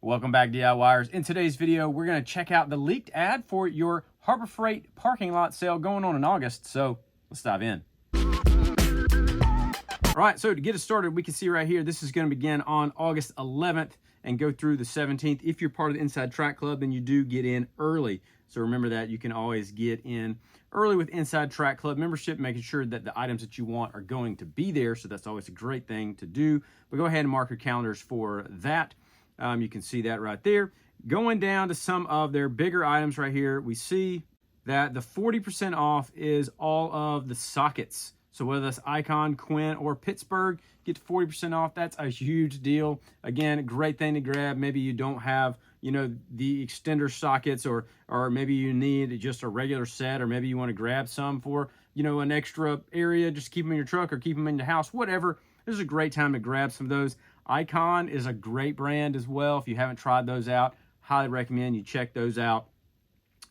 Welcome back, DIYers. In today's video, we're going to check out the leaked ad for your Harbor Freight parking lot sale going on in August. So let's dive in. All right, so to get us started, we can see right here, this is going to begin on August 11th and go through the 17th. If you're part of the Inside Track Club, then you do get in early. So remember that you can always get in early with Inside Track Club membership, making sure that the items that you want are going to be there. So that's always a great thing to do. But go ahead and mark your calendars for that. You can see that right there. Going down to some of their bigger items right here, we see that the 40% off is all of the sockets. So whether that's Icon, Quinn, or Pittsburgh, get to 40% off. That's a huge deal. Again, a great thing to grab. Maybe you don't have, the extender sockets, or maybe you need just a regular set, or maybe you want to grab some for, an extra area, just keep them in your truck or keep them in the house, whatever. This is a great time to grab some of those. Icon is a great brand as well. If you haven't tried those out, highly recommend you check those out.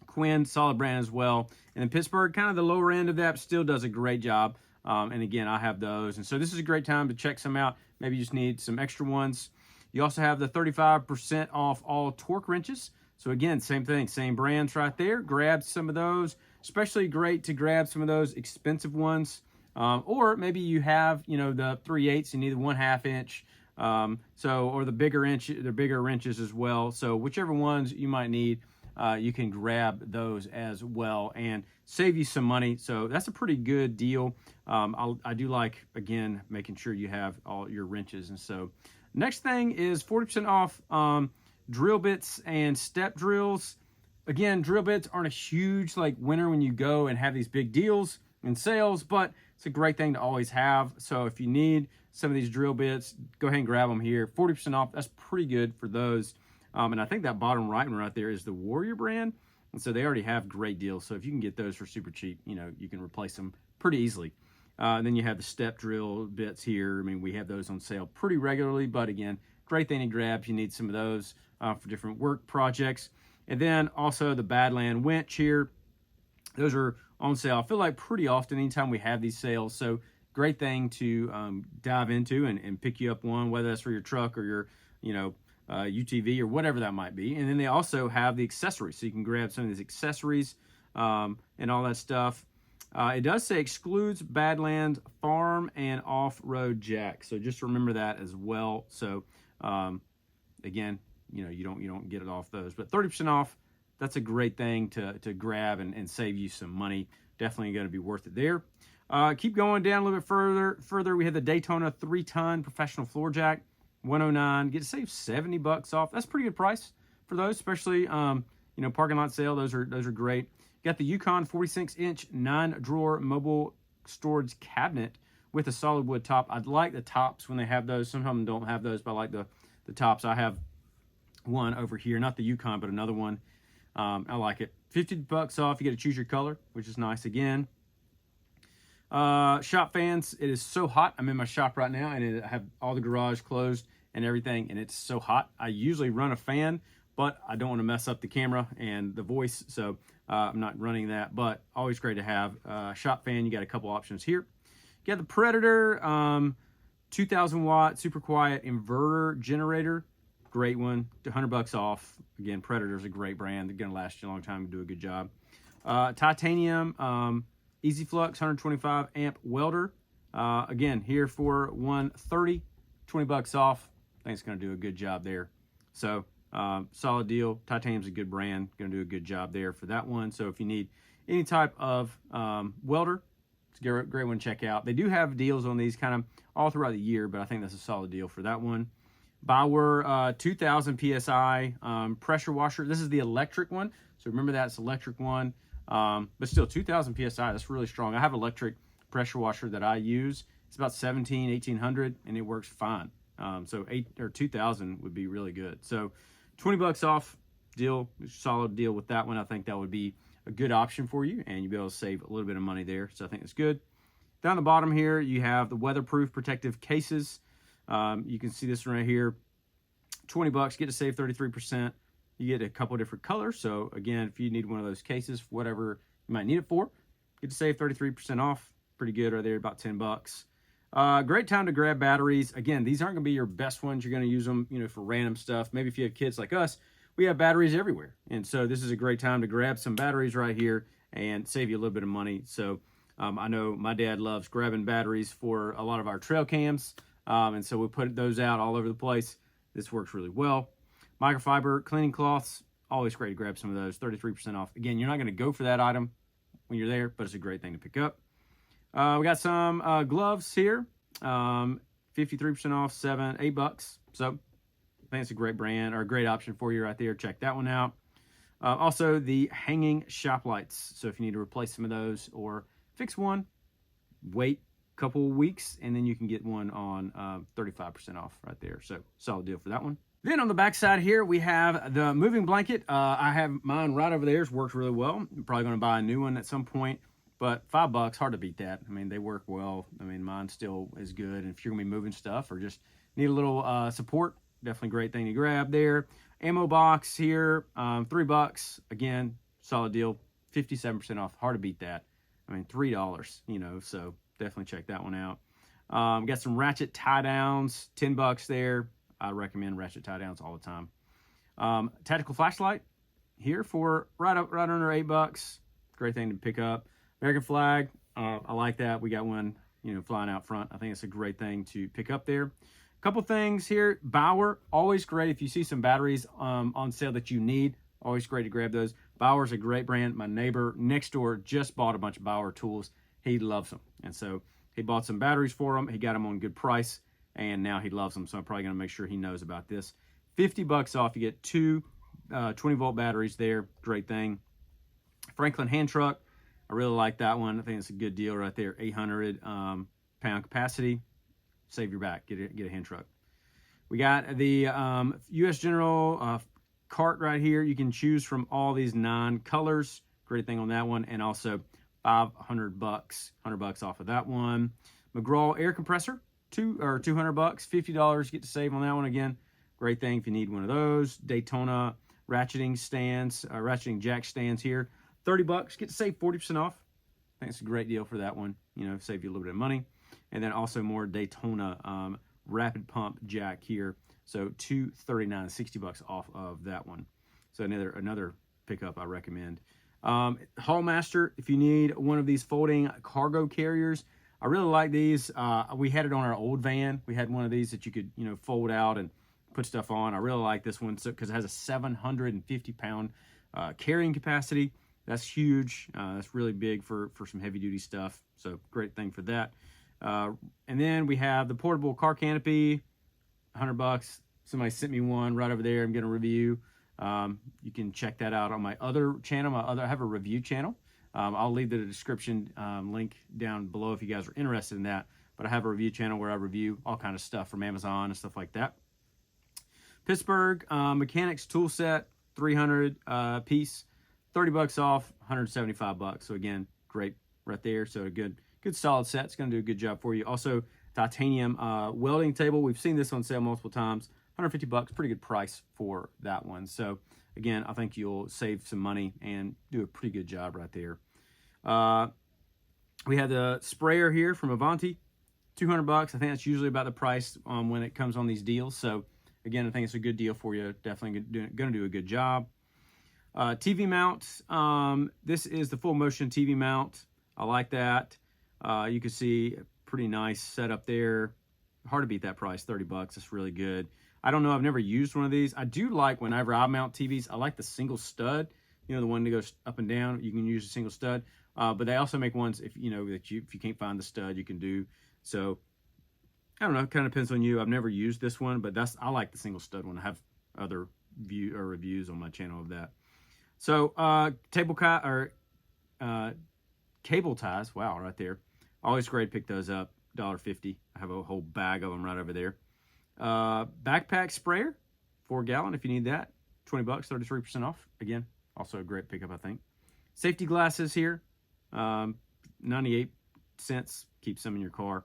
Quinn, solid brand as well. And then Pittsburgh, kind of the lower end of that, but still does a great job. And again, I have those. And so this is a great time to check some out. Maybe you just need some extra ones. You also have the 35% off all torque wrenches. So again, same thing, same brands right there. Grab some of those. Especially great to grab some of those expensive ones. Or maybe you have, the 3/8, you need the 1/2 inch. Or the bigger wrenches as well. So whichever ones you might need, you can grab those as well and save you some money. So that's a pretty good deal. I do like, again, making sure you have all your wrenches. And so next thing is 40% off drill bits and step drills. Again, drill bits aren't a huge winner when you go and have these big deals and sales, but it's a great thing to always have. So if you need some of these drill bits, go ahead and grab them here. 40% off, that's pretty good for those. And I think that bottom right one right there is the Warrior brand. And so they already have great deals. So if you can get those for super cheap, you can replace them pretty easily. And then you have the step drill bits here. I mean, we have those on sale pretty regularly, but again, great thing to grab if you need some of those for different work projects. And then also the Badland winch here. Those are on sale, I feel like, pretty often anytime we have these sales. So great thing to dive into and pick you up one, whether that's for your truck or your, UTV or whatever that might be. And then they also have the accessories. So you can grab some of these accessories and all that stuff. It does say excludes Badlands farm and off-road jack. So just remember that as well. So again, you don't get it off those, but 30% off. That's a great thing to grab and save you some money. Definitely going to be worth it there. Keep going down a little bit further. We have the Daytona 3-ton professional floor jack, $109. Get to save $70 off. That's a pretty good price for those, especially parking lot sale. Those are great. You got the Yukon 46-inch 9-drawer mobile storage cabinet with a solid wood top. I'd like the tops when they have those. Some of them don't have those, but I like the tops. I have one over here, not the Yukon, but another one. I like it. $50 off. You get to choose your color, which is nice again. Shop fans. It is so hot. I'm in my shop right now, and I have all the garage closed and everything, and it's so hot. I usually run a fan, but I don't want to mess up the camera and the voice, so I'm not running that. But always great to have a shop fan. You got a couple options here. You got the Predator 2,000 watt super quiet inverter generator. Great one, $100 off. Again, Predator's a great brand. They're going to last you a long time and do a good job. Titanium Easy Flux 125 amp welder. Again, here for $130, $20 off. I think it's going to do a good job there. So solid deal. Titanium's a good brand. Going to do a good job there for that one. So if you need any type of welder, it's a great one to check out. They do have deals on these kind of all throughout the year, but I think that's a solid deal for that one. Bauer 2000 PSI pressure washer. This is the electric one. So remember that's electric one. But still 2000 PSI, that's really strong. I have electric pressure washer that I use. It's about 1800 and it works fine. So 2000 would be really good. So $20 off deal, solid deal with that one. I think that would be a good option for you and you'll be able to save a little bit of money there. So I think it's good. Down the bottom here, you have the weatherproof protective cases. You can see this one right here, $20, get to save 33%. You get a couple different colors. So again, if you need one of those cases, whatever you might need it for, get to save 33% off. Pretty good right there, about $10. Great time to grab batteries. Again, these aren't going to be your best ones. You're going to use them, for random stuff. Maybe if you have kids like us, we have batteries everywhere. And so this is a great time to grab some batteries right here and save you a little bit of money. So I know my dad loves grabbing batteries for a lot of our trail cams. And so we put those out all over the place. This works really well. Microfiber cleaning cloths, always great to grab some of those, 33% off. Again, you're not going to go for that item when you're there, but it's a great thing to pick up. We got some gloves here, 53% off, $8. So I think it's a great brand or a great option for you right there. Check that one out. Also, the hanging shop lights. So if you need to replace some of those or fix one, wait a couple of weeks, and then you can get one on 35% off right there. So solid deal for that one. Then on the back side here, we have the moving blanket. I have mine right over there. It's worked really well. I'm probably going to buy a new one at some point, but $5, hard to beat that. I mean, they work well. I mean, mine still is good. And if you're going to be moving stuff or just need a little support, definitely great thing to grab there. Ammo box here, $3. Again, solid deal, 57% off. Hard to beat that. I mean, $3, so definitely check that one out. Got some ratchet tie downs, $10 there. I recommend ratchet tie downs all the time. Tactical flashlight here for right under $8. Great thing to pick up. American flag, I like that. We got one, flying out front. I think it's a great thing to pick up there. A couple things here. Bauer, always great if you see some batteries on sale that you need. Always great to grab those. Bauer's a great brand. My neighbor next door just bought a bunch of Bauer tools. He loves them, and so he bought some batteries for them. He got them on good price, and now he loves them. So I'm probably going to make sure he knows about this. $50 off. You get two 20-volt batteries there. Great thing. Franklin hand truck. I really like that one. I think it's a good deal right there. 800 pound capacity. Save your back. Get a hand truck. We got the U.S. General cart right here. You can choose from all these 9 colors. Great thing on that one. And also $500, $100 off of that one. McGraw air compressor, $200, $50. Get to save on that one again. Great thing if you need one of those. Daytona ratcheting stands, ratcheting jack stands here. $30. Get to save 40% off. I think it's a great deal for that one. Save you a little bit of money. And then also more Daytona rapid pump jack here. So $239, $60 off of that one. So another pickup I recommend. Haulmaster, if you need one of these folding cargo carriers, I really like these. We had it on our old van. We had one of these that you could fold out and put stuff on. I really like this one because it has a 750 pound carrying capacity. That's huge. That's really big for some heavy duty stuff. So great thing for that. And then we have the portable car canopy, $100. Somebody sent me one right over there. I'm going to review. You can check that out on my other channel. I have a review channel. I'll leave the description link down below if you guys are interested in that. But I have a review channel where I review all kinds of stuff from Amazon and stuff like that. Pittsburgh Mechanics tool set, 300 piece, $30 off, $175. So again, great right there. So a good solid set. It's going to do a good job for you. Also, titanium welding table. We've seen this on sale multiple times. $150, pretty good price for that one. So again, I think you'll save some money and do a pretty good job right there. We have the sprayer here from Avanti, $200. I think that's usually about the price when it comes on these deals. So again, I think it's a good deal for you. Definitely going to do a good job. TV mount. This is the full motion TV mount. I like that. You can see a pretty nice setup there. Hard to beat that price, $30. It's really good. I don't know. I've never used one of these. I do like whenever I mount TVs, I like the single stud. The one that goes up and down. You can use a single stud. But they also make ones if if you can't find the stud, you can do. So I don't know. It kind of depends on you. I've never used this one, but I like the single stud one. I have other reviews on my channel of that. So cable ties. Wow, right there. Always great to pick those up. $1.50. I have a whole bag of them right over there. Backpack sprayer, 4 gallon if you need that. $20, 33% off. Again, also a great pickup, I think. Safety glasses here, 98 cents. Keep some in your car.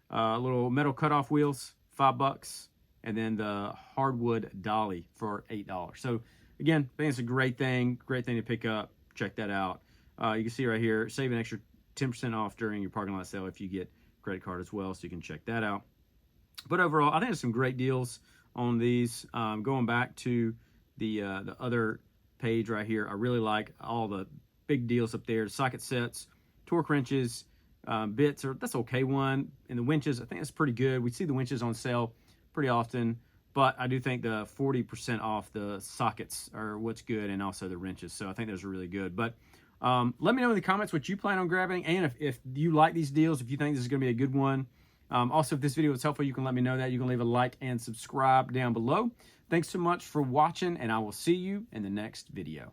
Little metal cutoff wheels, $5. And then the hardwood dolly for $8. So again, I think it's a great thing to pick up. Check that out. You can see right here, save an extra 10% off during your parking lot sale if you get credit card as well, so you can check that out. But overall, I think there's some great deals on these. Going back to the other page right here, I really like all the big deals up there. Socket sets, torque wrenches, bits, that's okay one. And the winches, I think that's pretty good. We see the winches on sale pretty often, but I do think the 40% off the sockets are what's good, and also the wrenches. So I think those are really good. But let me know in the comments what you plan on grabbing, and if you like these deals, if you think this is going to be a good one. Also, if this video was helpful, you can let me know that. You can leave a like and subscribe down below. Thanks so much for watching, and I will see you in the next video.